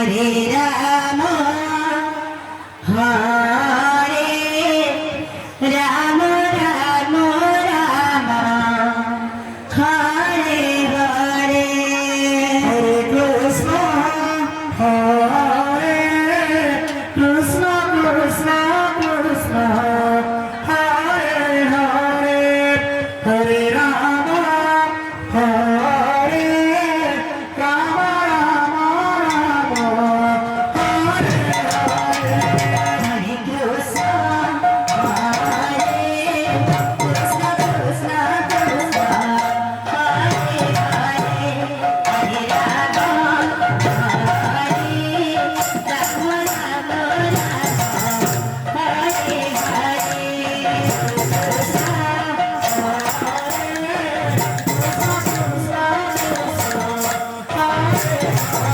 Hare Rama, Hare Rama, Rama Rama, Hare Hare, Hare Krishna, Hare Krishna, Krishna Krishna, Hare Hare, Hare Rama, Hare Rama, Rama Rama, Hare Hare, Hare Krishna, Hare Krishna, Krishna Krishna, Hare Hare, Hare Rama, Hare Rama, Rama Rama, Hare Hare, Hare